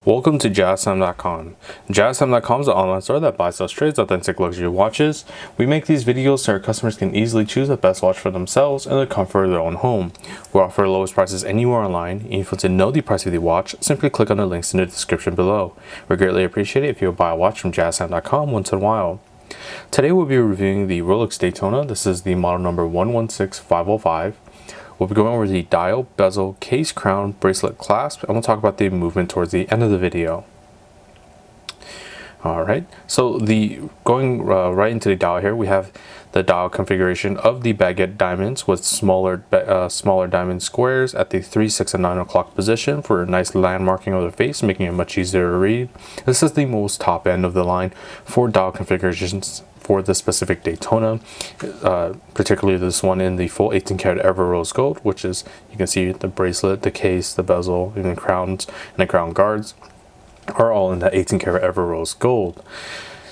Welcome to JazzTime.com. JazzTime.com is an online store that buys, sells, trades authentic luxury watches. We make these videos so our customers can easily choose the best watch for themselves in the comfort of their own home. We offer the lowest prices anywhere online. And if you want to know the price of the watch, simply click on the links in the description below. We greatly appreciate it if you will buy a watch from JazzTime.com once in a while. Today we'll be reviewing the Rolex Daytona. This is the model number 116505. We'll be going over the dial, bezel, case, crown, bracelet, clasp, and we'll talk about the movement towards the end of the video. Alright, so going right into the dial here, we have the dial configuration of the Baguette diamonds with smaller diamond squares at the 3, 6, and 9 o'clock position for a nice landmarking of the face, making it much easier to read. This is the most top end of the line for dial configurations for the specific Daytona, particularly this one in the full 18 karat ever rose gold, which is, you can see the bracelet, the case, the bezel, and the crowns and the crown guards are all in that 18 karat ever rose gold.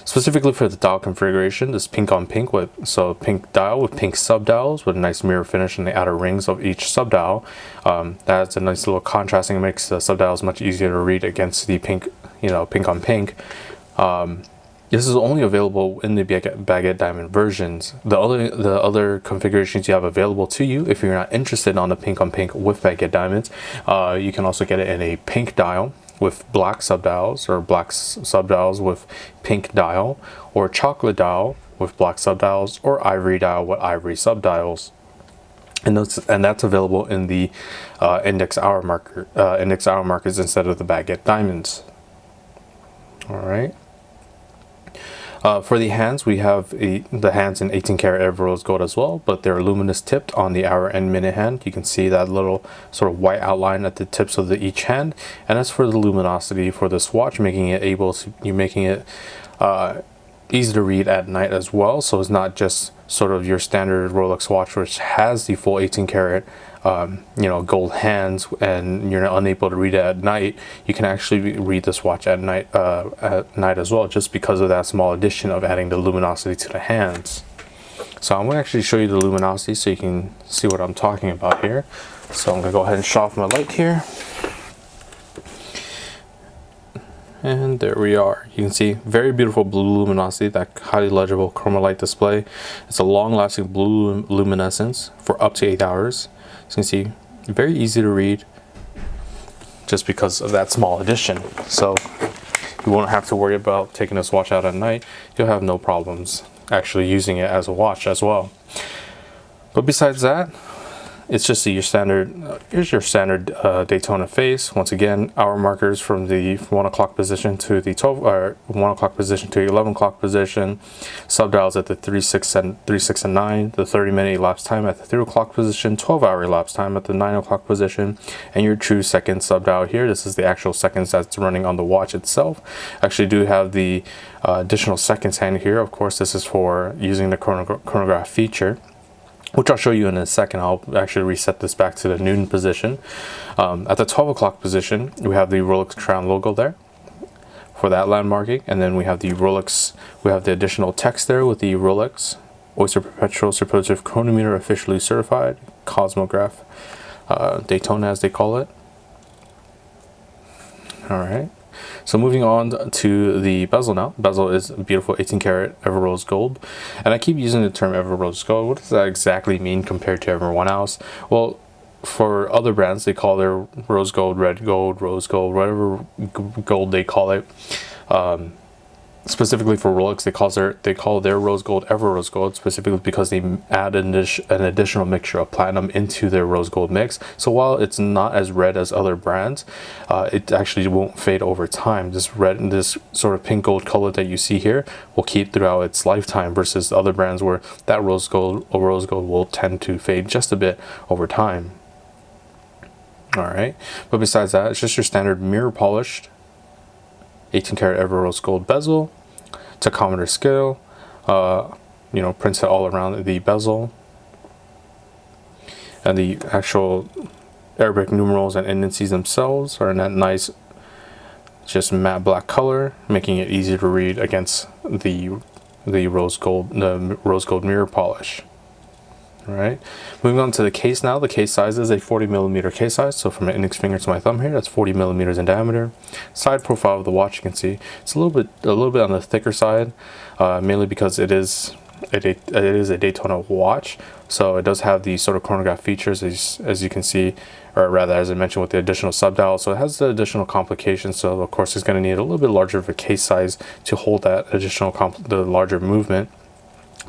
Specifically for the dial configuration, this pink on pink pink dial with pink subdials with a nice mirror finish in the outer rings of each subdial. That's a nice little contrasting, makes the subdials much easier to read against the pink, pink on pink. This is only available in the Baguette diamond versions. The other configurations you have available to you, if you're not interested on the pink on pink with Baguette diamonds, you can also get it in a pink dial with black subdials, or black subdials with pink dial, or chocolate dial with black subdials, or ivory dial with ivory subdials. And that's available in the index hour markers instead of the Baguette diamonds. All right. For the hands, we have the hands in 18 karat ever rose gold as well, but they're luminous tipped on the hour and minute hand. You can see that little sort of white outline at the tips of each hand, and that's for the luminosity for this watch, making it easy to read at night as well. So it's not just sort of your standard Rolex watch, which has the full 18 karat gold hands, and you're unable to read it at night. You can actually read this watch at night as well, just because of that small addition of adding the luminosity to the hands. So I'm going to actually show you the luminosity so you can see what I'm talking about here. So I'm going to go ahead and shut off my light here. And there we are. You can see very beautiful blue luminosity, that highly legible chroma light display. It's a long-lasting blue luminescence for up to 8 hours. So you can see, very easy to read just because of that small addition. So you won't have to worry about taking this watch out at night. You'll have no problems actually using it as a watch as well. But besides that, it's just your standard, here's your standard Daytona face. Once again, hour markers from the 1 o'clock position to the 1 o'clock position to 11 o'clock position. Subdials at the 3, 6, and 9. The 30-minute elapsed time at the 3 o'clock position. 12-hour elapsed time at the 9 o'clock position. And your true second subdial here. This is the actual seconds that's running on the watch itself. Actually do have the additional seconds hand here. Of course, this is for using the chronograph feature, which I'll show you in a second. I'll actually reset this back to the noon position. At the 12 o'clock position, we have the Rolex crown logo there for that landmarking, and then we have the Rolex. We have the additional text there with the Rolex Oyster Perpetual Superlative Chronometer officially certified Cosmograph Daytona, as they call it. All right. So moving on to the bezel now. Bezel is beautiful 18 karat ever rose gold. And I keep using the term ever rose gold. What does that exactly mean compared to everyone else? Well, for other brands, they call their rose gold, red gold, rose gold, whatever gold they call it. Specifically for Rolex, they call their rose gold ever rose gold, specifically because they add an additional mixture of platinum into their rose gold mix. So while it's not as red as other brands, it actually won't fade over time. This sort of pink gold color that you see here will keep throughout its lifetime, versus other brands where that rose gold will tend to fade just a bit over time. All right, but besides that, it's just your standard mirror polished 18 karat ever rose gold bezel, tachometer scale, printed all around the bezel, and the actual Arabic numerals and indices themselves are in that nice, just matte black color, making it easy to read against the rose gold mirror polish. All right, moving on to the case now. The case size is a 40mm case size. So from my index finger to my thumb here, that's 40mm in diameter. Side profile of the watch, you can see it's a little bit on the thicker side, mainly because it is a Daytona watch. So it does have the sort of chronograph features as you can see, or rather as I mentioned, with the additional subdial. So it has the additional complications. So of course it's going to need a little bit larger of a case size to hold that additional the larger movement.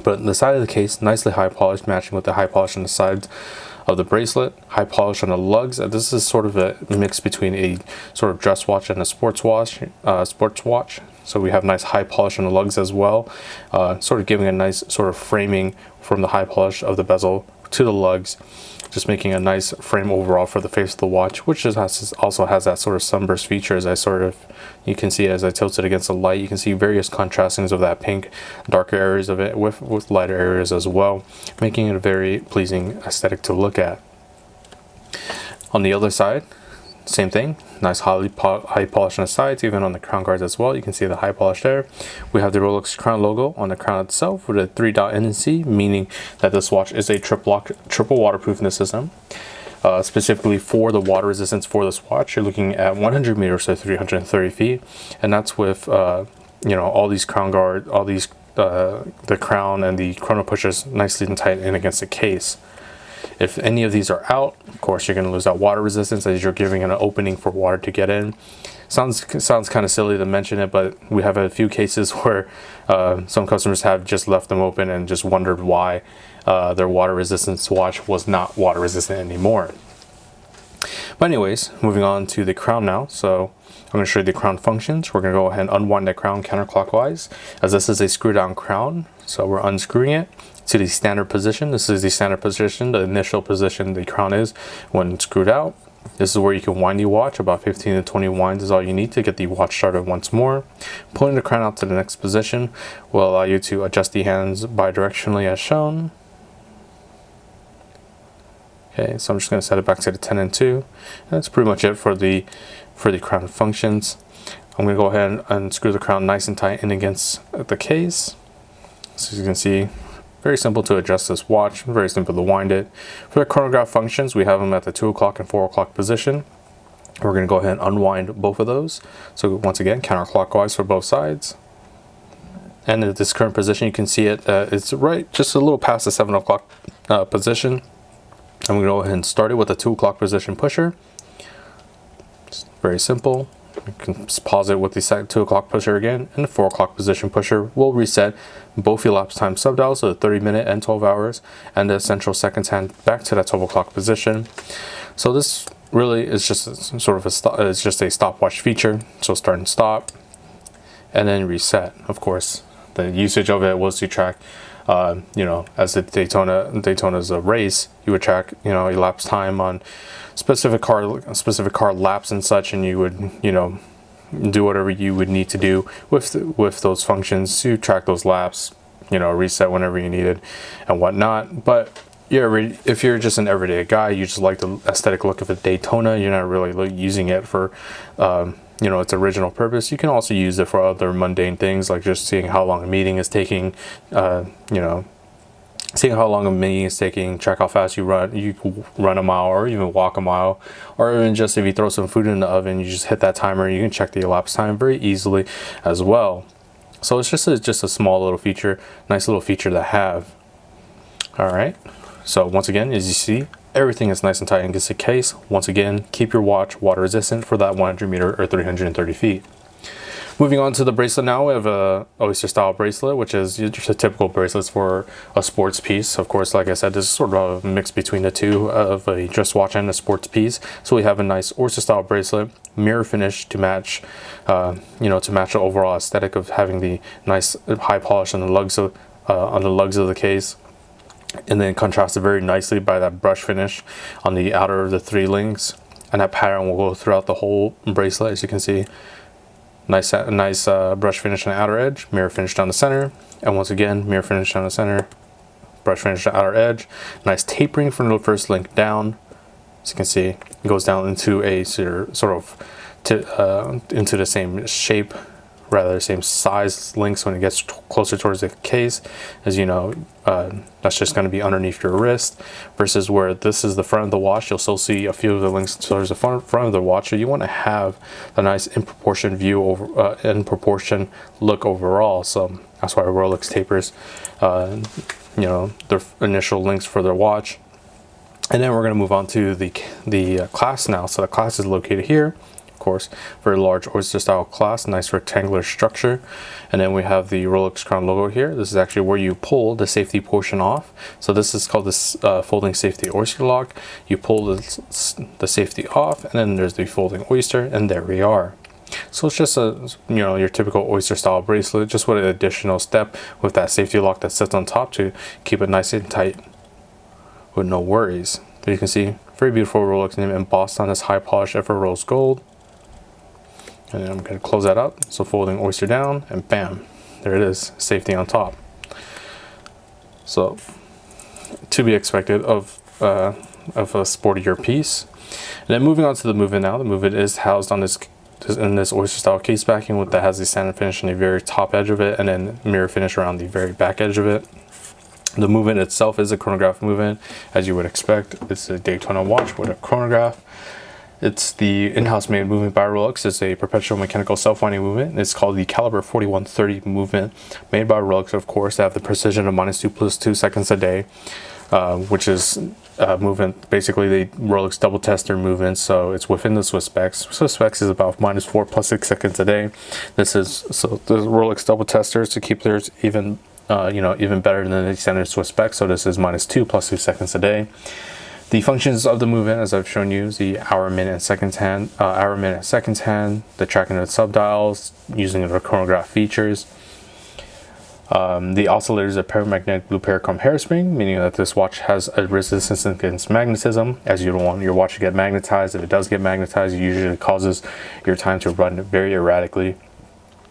But the side of the case, nicely high polished, matching with the high polish on the sides of the bracelet, high polish on the lugs. This is sort of a mix between a sort of dress watch and a sports watch. So we have nice high polish on the lugs as well, sort of giving a nice sort of framing from the high polish of the bezel to the lugs, just making a nice frame overall for the face of the watch, which also has that sort of sunburst feature. As you can see as I tilt it against the light, you can see various contrastings of that pink, darker areas of it with lighter areas as well, making it a very pleasing aesthetic to look at. On the other side, same thing, nice high polish on the sides, even on the crown guards as well. You can see the high polish there. We have the Rolex crown logo on the crown itself with a 3-dot NC, meaning that this watch is a triple waterproofness system. Specifically for the water resistance for this watch, you're looking at 100 meters to 330 feet, and that's with all these crown guard, the crown and the chrono pushers nicely and tight in against the case. If any of these are out, of course, you're going to lose that water resistance as you're giving an opening for water to get in. Sounds kind of silly to mention it, but we have a few cases where some customers have just left them open and just wondered why their water resistance watch was not water resistant anymore. But anyways, moving on to the crown now. So I'm going to show you the crown functions. We're going to go ahead and unwind the crown counterclockwise, as this is a screw down crown. So we're unscrewing it to the standard position. This is the standard position, the initial position the crown is when screwed out. This is where you can wind the watch. About 15 to 20 winds is all you need to get the watch started once more. Pulling the crown out to the next position will allow you to adjust the hands bidirectionally as shown. Okay, so I'm just going to set it back to the 10 and 2. And that's pretty much it for the crown functions. I'm going to go ahead and unscrew the crown nice and tight in against the case. So as you can see, very simple to adjust this watch, very simple to wind it. For the chronograph functions, we have them at the 2 o'clock and 4 o'clock position. We're going to go ahead and unwind both of those. So once again, counterclockwise for both sides. And at this current position, you can see it's right just a little past the 7 o'clock position. I'm going to go ahead and start it with a 2 o'clock position pusher. It's very simple. You can pause it with the 2 o'clock pusher again, and the 4 o'clock position pusher will reset both elapsed time subdials, so the 30-minute and 12 hours, and the central seconds hand back to that 12 o'clock position. So this really is just a stopwatch feature. So start and stop, and then reset. Of course, the usage of it was to track, as the Daytona's a race, you would track, elapsed time on specific car laps and such, and you would, do whatever you would need to do with those functions to track those laps, reset whenever you needed and whatnot. But if you're just an everyday guy, you just like the aesthetic look of a Daytona, you're not really using it for its original purpose. You can also use it for other mundane things, like just seeing how long a meeting is taking, track how fast you run a mile or even walk a mile, or even just if you throw some food in the oven, you just hit that timer, you can check the elapsed time very easily as well. So it's just a small little feature, nice little feature to have. All right, so once again, as you see, everything is nice and tight against the case. Once again, keep your watch water resistant for that 100 meter or 330 feet. Moving on to the bracelet now, we have a Oyster style bracelet, which is just a typical bracelet for a sports piece. Of course, like I said, this is sort of a mix between the two of a dress watch and a sports piece. So we have a nice Oyster style bracelet, mirror finish to match, to match the overall aesthetic of having the nice high polish on the lugs of the case. And then contrasted very nicely by that brush finish on the outer of the 3 links. And that pattern will go throughout the whole bracelet, as you can see. Nice brush finish on the outer edge, mirror finish down the center, and once again, mirror finish down the center, brush finish on the outer edge. Nice tapering from the first link down. As you can see, it goes down into a into the same shape rather same size links when it gets closer towards the case. As you know, that's just going to be underneath your wrist, versus where this is the front of the watch, you'll still see a few of the links towards the front of the watch. So you want to have a nice in proportion view over in proportion look overall. So that's why Rolex tapers you know, their initial links for their watch. And then we're going to move on to the clasp now. So the clasp is located here, of course, very large oyster style clasp, nice rectangular structure. And then we have the Rolex crown logo here. This is actually where you pull the safety portion off. So this is called this folding safety oyster lock. You pull the safety off, and then there's the folding oyster, and there we are. So it's just a, you know, your typical oyster style bracelet, just with an additional step with that safety lock that sits on top to keep it nice and tight with no worries. But you can see very beautiful Rolex name embossed on this high polished Ever rose gold. And then I'm going to close that up. So folding oyster down, and bam, there it is, safety on top. So to be expected of a sportier piece. And then moving on to the movement now. The movement is housed on this in this oyster style case backing that has the standard finish on the very top edge of it, and then mirror finish around the very back edge of it. The movement itself is a chronograph movement, as you would expect. It's a Daytona watch with a chronograph. It's the in-house made movement by Rolex. It's a perpetual mechanical self-winding movement. It's called the caliber 4130 movement, made by Rolex, of course. They have the precision of -2 + 2 seconds a day, which is movement, basically the Rolex double test their movements, so it's within the Swiss specs. Swiss specs is about -4 + 6 seconds a day. This is, so the Rolex double testers, to keep theirs even you know, even better than the standard Swiss specs, so this is -2 + 2 seconds a day. The functions of the movement, as I've shown you, is the hour, minute, and seconds hand, the tracking of the subdials, using the chronograph features. The oscillators are paramagnetic blue parachrome hairspring, meaning that this watch has a resistance against magnetism, as you don't want your watch to get magnetized. If it does get magnetized, it usually causes your time to run very erratically,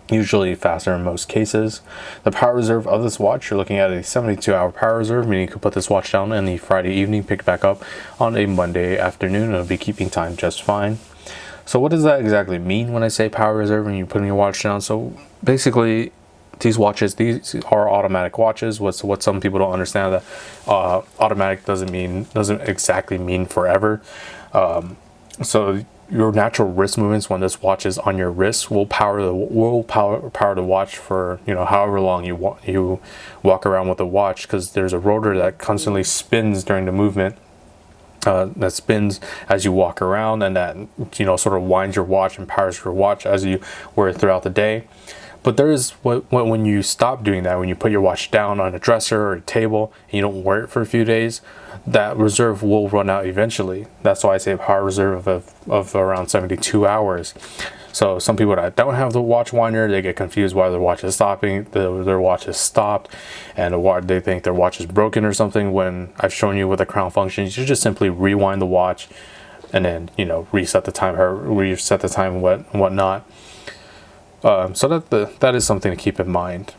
usually faster in most cases. The power reserve of this watch, you're looking at a 72-hour power reserve, meaning you could put this watch down in the Friday evening, pick it back up on a Monday afternoon, and it'll be keeping time just fine. So what does that exactly mean when I say power reserve when you're putting your watch down? So basically, these watches, these are automatic watches. What some people don't understand, that automatic doesn't exactly mean forever. So your natural wrist movements when this watch is on your wrist will power the watch for, you know, however long you walk around with the watch, because there's a rotor that constantly spins during the movement. That spins as you walk around, and that, you know, sort of winds your watch and powers your watch as you wear it throughout the day. But there is, when you stop doing that, when you put your watch down on a dresser or a table and you don't wear it for a few days, that reserve will run out eventually. That's why I say a power reserve of around 72 hours. So some people that don't have the watch winder, they get confused why their watch is stopping. Their watch is stopped, and they think their watch is broken or something. When I've shown you with the crown functions, you just simply rewind the watch, and then, you know, reset the time and whatnot. So that is something to keep in mind.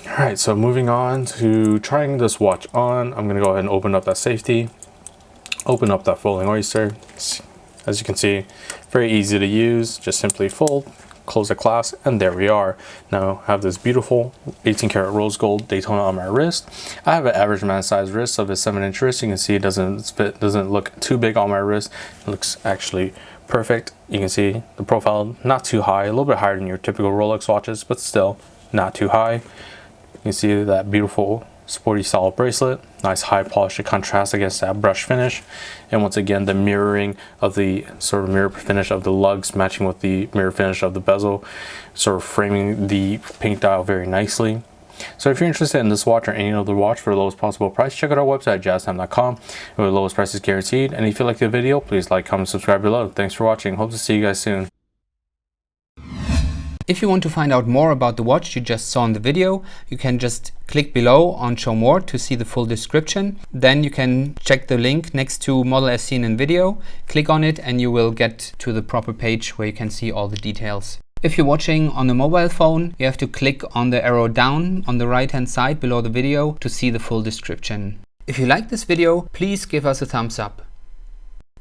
All right, so moving on to trying this watch on, I'm going to go ahead and open up that safety, open up that folding oyster. As you can see, very easy to use. Just simply fold, close the clasp, and there we are. Now I have this beautiful 18 karat rose gold Daytona on my wrist. I have an average man size wrist of a 7-inch wrist. You can see it doesn't look too big on my wrist. It looks actually perfect. You can see the profile not too high, a little bit higher than your typical Rolex watches, but still not too high. You can see that beautiful sporty solid bracelet, nice high polish to contrast against that brush finish, and once again the mirroring of the sort of mirror finish of the lugs matching with the mirror finish of the bezel, sort of framing the pink dial very nicely. So if you're interested in this watch or any other watch for the lowest possible price, check out our website jazztime.com, where the lowest price is guaranteed. And if you like the video, please like, comment, subscribe below. Thanks for watching. Hope to see you guys soon. If you want to find out more about the watch you just saw in the video, you can just click below on show more to see the full description. Then you can check the link next to model as seen in video, click on it, and you will get to the proper page where you can see all the details. If you're watching on a mobile phone, you have to click on the arrow down on the right hand side below the video to see the full description. If you like this video, please give us a thumbs up.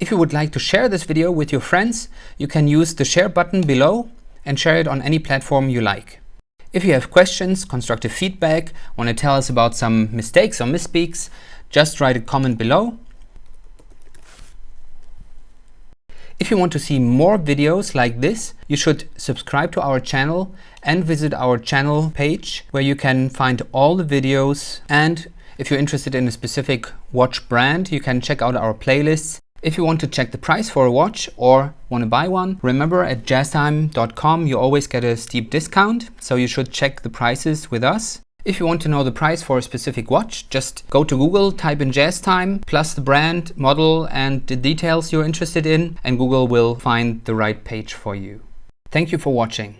If you would like to share this video with your friends, you can use the share button below. and share it on any platform you like. If you have questions, constructive feedback, want to tell us about some mistakes or misspeaks, just write a comment below. If you want to see more videos like this, you should subscribe to our channel and visit our channel page where you can find all the videos. And if you're interested in a specific watch brand, you can check out our playlists. If you want to check the price for a watch or want to buy one, remember at jazztime.com you always get a steep discount, so you should check the prices with us. If you want to know the price for a specific watch, just go to Google, type in JazzTime, plus the brand, model and the details you're interested in, and Google will find the right page for you. Thank you for watching.